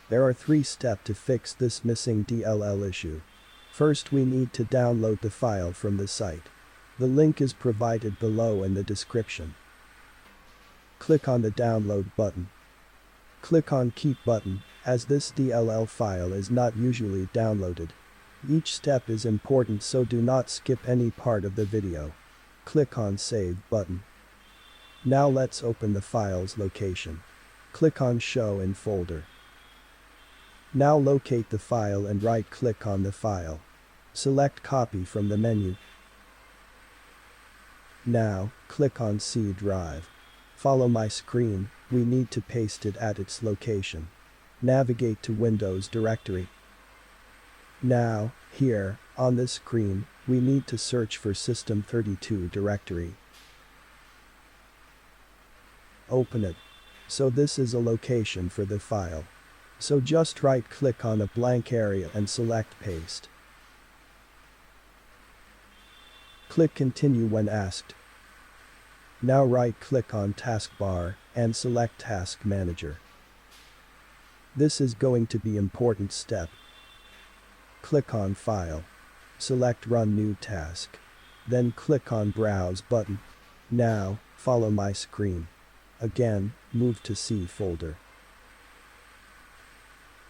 There are 3 steps to fix this missing DLL issue. First, we need to download the file from the site. The link is provided below in the description. Click on the download button. Click on keep button, as this DLL file is not usually downloaded. Each step is important, so do not skip any part of the video. Click on save button. Now let's open the file's location. Click on show in folder. Now locate the file and right-click on the file. Select copy from the menu. Now, click on C drive. Follow my screen, we need to paste it at its location. Navigate to Windows directory. Now, here, on this screen, we need to search for System32 directory. Open it. So this is a location for the file. So just right-click on a blank area and select paste. Click continue when asked. Now right-click on taskbar and select task manager. This is going to be important step. Click on file. Select run new task. Then click on browse button. Now, follow my screen. Again, move to C folder.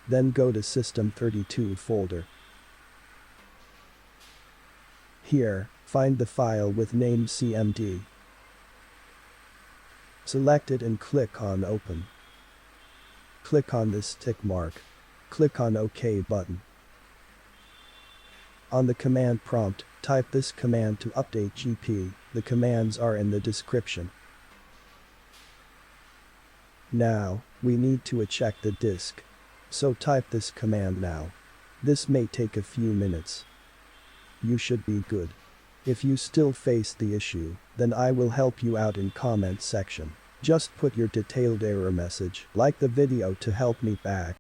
Then go to System32 folder. Here, find the file with name cmd. Select it and click on open. Click on this tick mark. Click on OK button. On the command prompt, type this command to update GP. The commands are in the description. Now, we need to check the disk. So type this command now. This may take a few minutes. You should be good. If you still face the issue, then I will help you out in comment section. Just put your detailed error message, like the video to help me back.